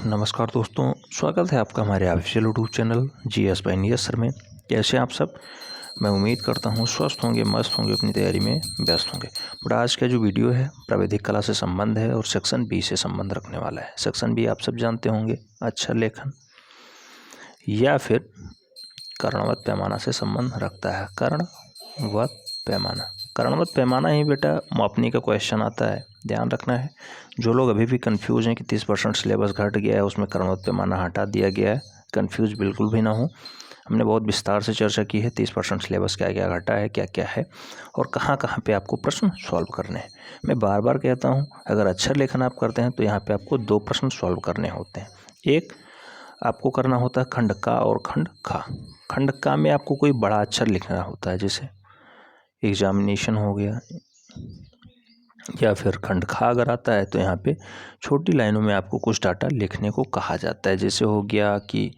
नमस्कार दोस्तों, स्वागत है आपका हमारे official YouTube channel GS by नियस सर में। कैसे आप सब? मैं उम्मीद करता हूँ स्वस्थ होंगे, मस्त होंगे, अपनी तैयारी में व्यस्त होंगे। बट आज का जो वीडियो है प्राविधिक कला से संबंध है और सेक्शन बी से संबंध रखने वाला है। सेक्शन बी आप सब जानते होंगे, अक्षर लेखन या फिर कर्णवत पैमाना से संबंध रखता है। कर्णवत पैमाना, कर्णवत पैमाना ही बेटा मापनी का क्वेश्चन आता है, ध्यान रखना है। जो लोग अभी भी कंफ्यूज हैं कि 30% सिलेबस घट गया है, उसमें कर्णवत पैमाना हटा दिया गया है, कंफ्यूज बिल्कुल भी ना हो। हमने बहुत विस्तार से चर्चा की है 30% सिलेबस क्या क्या घटा है, क्या क्या है और कहाँ कहाँ पे आपको प्रश्न सॉल्व करने हैं। मैं बार बार कहता हूँ, अगर अक्षर लेखन आप करते हैं तो यहाँ पे आपको 2 प्रश्न सॉल्व करने होते हैं। एक आपको करना होता है खंड का और खंड खा। खंड का में आपको कोई बड़ा अक्षर लिखना होता है, जैसे एग्जामिनेशन हो गया, या फिर खंड खा अगर आता है तो यहाँ पे छोटी लाइनों में आपको कुछ डाटा लिखने को कहा जाता है। जैसे हो गया कि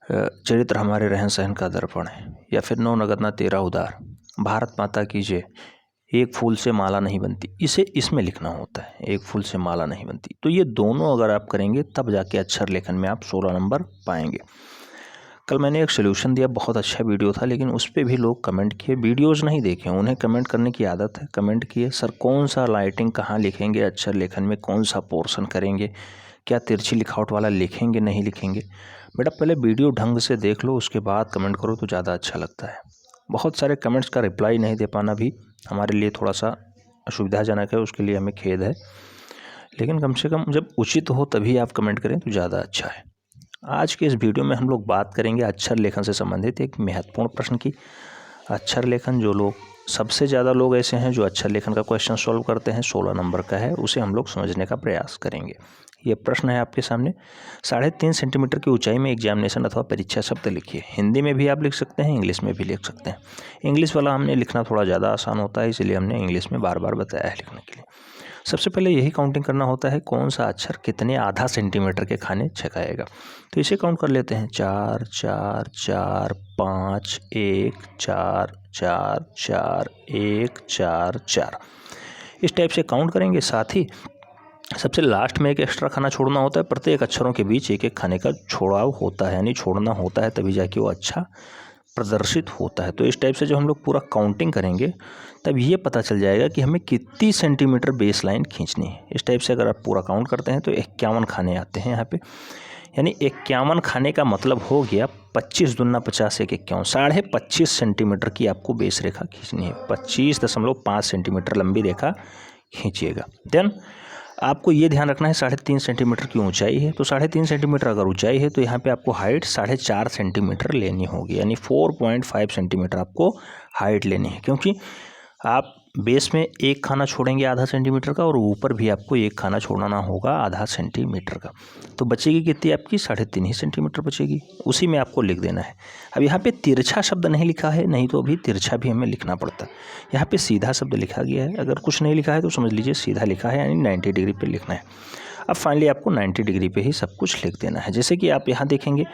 चरित्र हमारे रहन सहन का दर्पण है, या फिर 9 नगद ना 13 उधार, भारत माता की जय, एक फूल से माला नहीं बनती, इसे इसमें लिखना होता है, एक फूल से माला नहीं बनती। तो ये दोनों अगर आप करेंगे तब जाके अक्षर लेखन में आप 16 नंबर पाएंगे। कल मैंने एक सोल्यूशन दिया, बहुत अच्छा वीडियो था, लेकिन उस पर भी लोग कमेंट किए, वीडियोस नहीं देखे, उन्हें कमेंट करने की आदत है। कमेंट किए, सर कौन सा लाइटिंग कहाँ लिखेंगे, अक्षर लेखन में कौन सा पोर्शन करेंगे, क्या तिरछी लिखावट वाला लिखेंगे नहीं लिखेंगे। बेटा पहले वीडियो ढंग से देख लो, उसके बाद कमेंट करो तो ज़्यादा अच्छा लगता है। बहुत सारे कमेंट्स का रिप्लाई नहीं दे पाना भी हमारे लिए थोड़ा सा असुविधाजनक है, उसके लिए हमें खेद है, लेकिन कम से कम जब उचित हो तभी आप कमेंट करें तो ज़्यादा अच्छा है। आज के इस वीडियो में हम लोग बात करेंगे अक्षर लेखन से संबंधित एक महत्वपूर्ण प्रश्न की। अक्षर लेखन, जो लोग सबसे ज़्यादा लोग ऐसे हैं जो अक्षर लेखन का क्वेश्चन सॉल्व करते हैं, 16 नंबर का है, उसे हम लोग समझने का प्रयास करेंगे। ये प्रश्न है आपके सामने। 3.5 सेंटीमीटर की ऊंचाई में एग्जामिनेशन अथवा परीक्षा शब्द लिखिए। हिंदी में भी आप लिख सकते हैं, इंग्लिश में भी लिख सकते हैं। इंग्लिश वाला हमने लिखना थोड़ा ज़्यादा आसान होता है, इसलिए हमने इंग्लिश में बार बार बताया है लिखने के लिए। सबसे पहले यही काउंटिंग करना होता है, कौन सा अक्षर कितने आधा सेंटीमीटर के खाने छकाएगा। तो इसे काउंट कर लेते हैं, 4 4 4 5 1 4 4 4 1 4 4, इस टाइप से काउंट करेंगे। साथ ही सबसे लास्ट में एक एक्स्ट्रा खाना छोड़ना होता है, प्रत्येक अक्षरों के बीच एक एक खाने का छोड़ाव होता है, यानी छोड़ना होता है, तभी जाके वो अच्छा प्रदर्शित होता है। तो इस टाइप से जब हम लोग पूरा काउंटिंग करेंगे तब ये पता चल जाएगा कि हमें कितनी सेंटीमीटर बेस लाइन खींचनी है। इस टाइप से अगर आप पूरा काउंट करते हैं तो 51 खाने आते हैं यहाँ पे, यानी 51 खाने का मतलब हो गया 25 दूना 50 1 51, 25.5 सेंटीमीटर की आपको बेस रेखा खींचनी है। 25.5 सेंटीमीटर लंबी रेखा खींचिएगा। देन आपको ये ध्यान रखना है 3.5 सेंटीमीटर की ऊंचाई है, तो 3.5 सेंटीमीटर अगर ऊंचाई है तो यहाँ पे आपको हाइट 4.5 सेंटीमीटर लेनी होगी, यानी 4.5 सेंटीमीटर आपको हाइट लेनी है, क्योंकि आप बेस में एक खाना छोड़ेंगे आधा सेंटीमीटर का और ऊपर भी आपको एक खाना छोड़ना होगा आधा सेंटीमीटर का। तो बचेगी कितनी आपकी, 3.5 ही सेंटीमीटर बचेगी, उसी में आपको लिख देना है। अब यहाँ पे तिरछा शब्द नहीं लिखा है, नहीं तो अभी तिरछा भी हमें लिखना पड़ता है। यहाँ पे सीधा शब्द लिखा गया है, अगर कुछ नहीं लिखा है तो समझ लीजिए सीधा लिखा है, यानी 90 डिग्री पे लिखना है। अब फाइनली आपको 90 डिग्री पे ही सब कुछ लिख देना है। जैसे कि आप यहाँ देखेंगे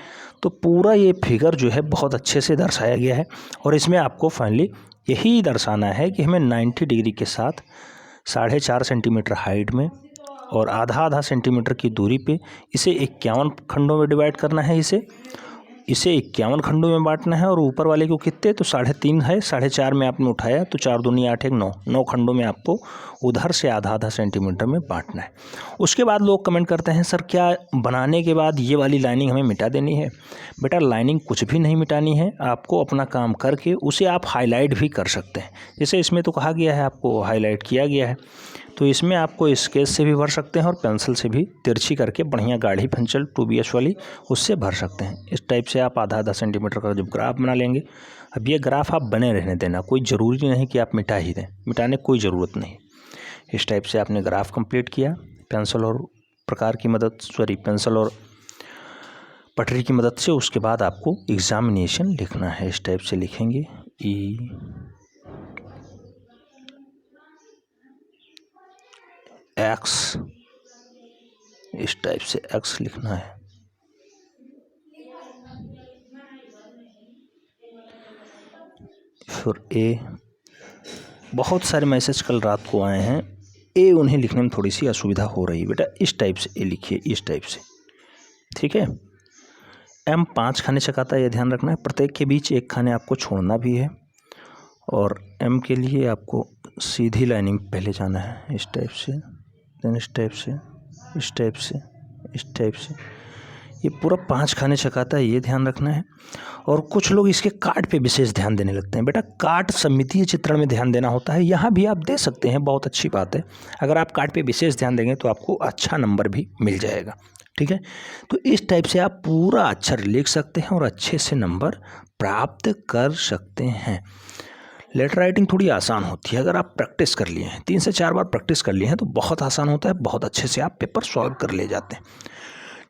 तो पूरा ये फिगर जो है बहुत अच्छे से दर्शाया गया है, और इसमें आपको फाइनली यही दर्शाना है कि हमें 90 डिग्री के साथ 4.5 सेंटीमीटर हाइट में और आधा सेंटीमीटर की दूरी पे इसे 51 खंडों में डिवाइड करना है, इसे 51 खंडों में बांटना है, और ऊपर वाले को कितने, तो 3.5 है, 4.5 में आपने उठाया तो 4 दूनी 8 1 9, 9 खंडों में आपको उधर से आधा सेंटीमीटर में बांटना है। उसके बाद लोग कमेंट करते हैं, सर क्या बनाने के बाद ये वाली लाइनिंग हमें मिटा देनी है। बेटा लाइनिंग कुछ भी नहीं मिटानी है, आपको अपना काम करके उसे आप हाईलाइट भी कर सकते हैं। जैसे इसमें तो कहा गया है आपको हाईलाइट किया गया है, तो इसमें आपको स्केच से भी भर सकते हैं और पेंसिल से भी तिरछी करके बढ़िया गाढ़ी पेंसिल 2BH वाली उससे भर सकते हैं। इस टाइप से आप आधा सेंटीमीटर का जब ग्राफ बना लेंगे, अब ये ग्राफ आप बने रहने देना, कोई ज़रूरी नहीं कि आप मिटा ही दें, मिटाने की कोई ज़रूरत नहीं। इस टाइप से आपने ग्राफ कंप्लीट किया पेंसिल और पेंसिल और पटरी की मदद से। उसके बाद आपको एग्जामिनेशन लिखना है, इस टाइप से लिखेंगे X, इस टाइप से X लिखना है। फिर A, बहुत सारे मैसेज कल रात को आए हैं, A उन्हें लिखने में थोड़ी सी असुविधा हो रही है, बेटा इस टाइप से A लिखिए, इस टाइप से ठीक है। M 5 खाने चकाता है, ये ध्यान रखना है। प्रत्येक के बीच एक खाने आपको छोड़ना भी है। और M के लिए आपको सीधी लाइनिंग पहले जाना है, इस टाइप से, देन इस टाइप से, इस टाइप से, इस टाइप से। ये पूरा 5 खाने चकाता है, ये ध्यान रखना है। और कुछ लोग इसके काट पे विशेष ध्यान देने लगते हैं। बेटा काट सममितीय चित्रण में ध्यान देना होता है, यहाँ भी आप दे सकते हैं, बहुत अच्छी बात है। अगर आप काट पे विशेष ध्यान देंगे तो आपको अच्छा नंबर भी मिल जाएगा, ठीक है। तो इस टाइप से आप पूरा अक्षर लिख सकते हैं और अच्छे से नंबर प्राप्त कर सकते हैं। लेटर राइटिंग थोड़ी आसान होती है, अगर आप प्रैक्टिस कर लिए हैं, 3 से 4 बार प्रैक्टिस कर लिए हैं तो बहुत आसान होता है, बहुत अच्छे से आप पेपर सॉल्व कर ले जाते हैं,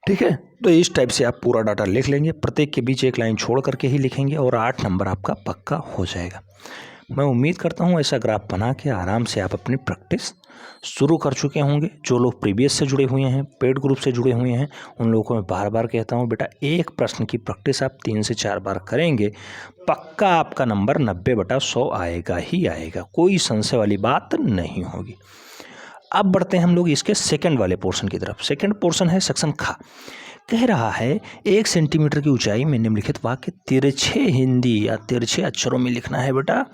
ठीक है। तो इस टाइप से आप पूरा डाटा लिख लेंगे, प्रत्येक के बीच एक लाइन छोड़ करके ही लिखेंगे और 8 नंबर आपका पक्का हो जाएगा। मैं उम्मीद करता हूँ ऐसा ग्राफ बना के आराम से आप अपनी प्रैक्टिस शुरू कर चुके होंगे। जो लोग प्रीवियस से जुड़े हुए हैं, पेड ग्रुप से जुड़े हुए हैं, उन लोगों को मैं बार बार कहता हूँ बेटा एक प्रश्न की प्रैक्टिस आप 3 से 4 बार करेंगे, पक्का आपका नंबर 90/100 आएगा ही आएगा, कोई संशय वाली बात नहीं होगी। अब बढ़ते हैं हम लोग इसके सेकंड वाले पोर्शन की तरफ। सेकंड पोर्शन है सेक्शन खा। कह रहा है 1 सेंटीमीटर की ऊंचाई में निम्नलिखित वाक्य तिरछे हिंदी या तिरछे अक्षरों में लिखना है। बेटा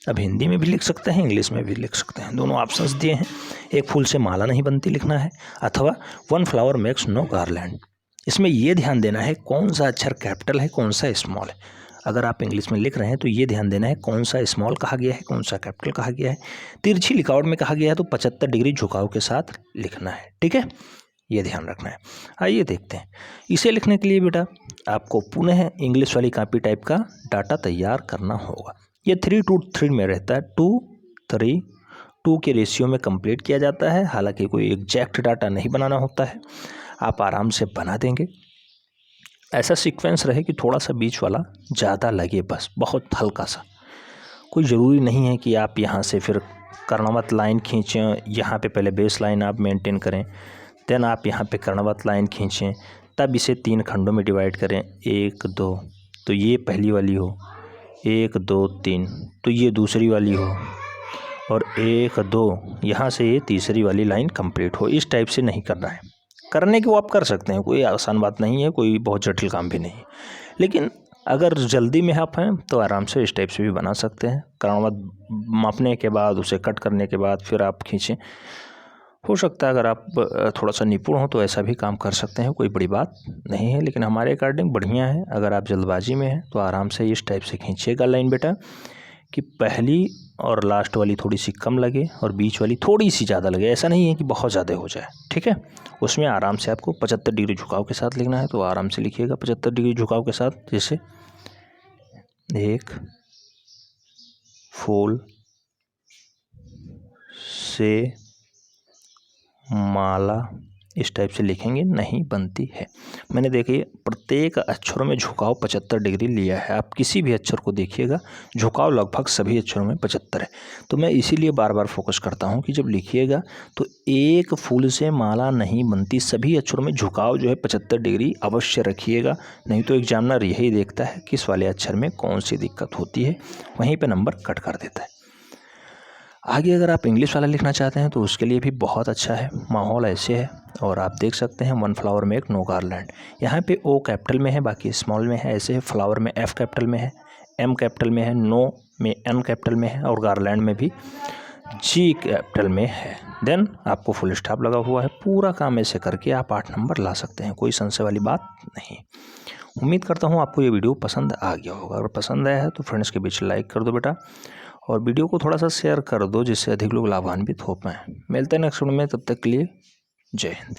अब हिंदी में भी लिख सकते हैं, इंग्लिश में भी लिख सकते हैं, दोनों ऑप्शंस दिए हैं। एक फूल से माला नहीं बनती लिखना है, अथवा 1 फ्लावर मेक्स नो गार्लैंड। इसमें यह ध्यान देना है कौन सा अक्षर कैपिटल है, कौन सा स्मॉल है। अगर आप इंग्लिश में लिख रहे हैं तो ये ध्यान देना है कौन सा स्मॉल कहा गया है, कौन सा कैपिटल कहा गया है। तिरछी लिखावट में कहा गया है तो 75 डिग्री झुकाव के साथ लिखना है, ठीक है, ये ध्यान रखना है। आइए देखते हैं। इसे लिखने के लिए बेटा आपको पुनः इंग्लिश वाली कॉपी टाइप का डाटा तैयार करना होगा। ये 3:3 में रहता है, 2:3 के रेशियो में कंप्लीट किया जाता है। हालांकि कोई एग्जैक्ट डाटा नहीं बनाना होता है, आप आराम से बना देंगे। ऐसा सीक्वेंस रहे कि थोड़ा सा बीच वाला ज़्यादा लगे, बस बहुत हल्का सा। कोई ज़रूरी नहीं है कि आप यहाँ से फिर कर्णवत लाइन खींचें, यहाँ पे पहले बेस लाइन आप मेंटेन करें, देन आप यहाँ पे कर्णवत लाइन खींचें, तब इसे 3 खंडों में डिवाइड करें, 1 2, तो ये पहली वाली हो, 1 2 3 तो ये दूसरी वाली हो, और 1 2 यहाँ से ये तीसरी वाली लाइन कंप्लीट हो। इस टाइप से नहीं करना है, करने को आप कर सकते हैं, कोई आसान बात नहीं है, कोई बहुत जटिल काम भी नहीं है। लेकिन अगर जल्दी में आप हैं तो आराम से इस टाइप से भी बना सकते हैं। कर्णवत मापने के बाद, उसे कट करने के बाद फिर आप खींचें। हो सकता है अगर आप थोड़ा सा निपुण हो तो ऐसा भी काम कर सकते हैं, कोई बड़ी बात नहीं है, लेकिन हमारे अकॉर्डिंग बढ़िया है। अगर आप जल्दबाजी में हैं तो आराम से इस टाइप से खींचिएगा लाइन बेटा, कि पहली और लास्ट वाली थोड़ी सी कम लगे और बीच वाली थोड़ी सी ज़्यादा लगे। ऐसा नहीं है कि बहुत ज़्यादा हो जाए, ठीक है। उसमें आराम से आपको 75 डिग्री झुकाव के साथ लिखना है, तो आराम से लिखिएगा 75 डिग्री झुकाव के साथ। जैसे एक फूल से माला, इस टाइप से लिखेंगे, नहीं बनती है। मैंने देखिए प्रत्येक अक्षरों में झुकाव 75 डिग्री लिया है। आप किसी भी अक्षर को देखिएगा, झुकाव लगभग सभी अक्षरों में 75 है। तो मैं इसीलिए बार बार फोकस करता हूँ कि जब लिखिएगा तो एक फूल से माला नहीं बनती, सभी अक्षरों में झुकाव जो है 75 डिग्री अवश्य रखिएगा। नहीं तो एग्जामिनर यही देखता है किस वाले अक्षर में कौन सी दिक्कत होती है, वहीं पर नंबर कट कर देता है। आगे अगर आप इंग्लिश वाला लिखना चाहते हैं तो उसके लिए भी बहुत अच्छा है। माहौल ऐसे है, और आप देख सकते हैं 1 फ्लावर मेक नो गार्लैंड। यहाँ पे O कैपिटल में है, बाकी स्मॉल में है। ऐसे फ्लावर में F कैपिटल में है, M कैपिटल में है, नो में N कैपिटल में है, और गार्लैंड में भी G कैपिटल में है। देन आपको फुल स्टॉप लगा हुआ है। पूरा काम ऐसे करके आप 8 नंबर ला सकते हैं, कोई संशय वाली बात नहीं। उम्मीद करता हूँ आपको ये वीडियो पसंद आ गया होगा। अगर पसंद आया है तो फ्रेंड्स के बीच लाइक कर दो बेटा, और वीडियो को थोड़ा सा शेयर कर दो जिससे अधिक लोग लाभान्वित हो पाएँ। मिलते हैं नेक्स्ट वीडियो में, तब तक के लिए जय हिंद।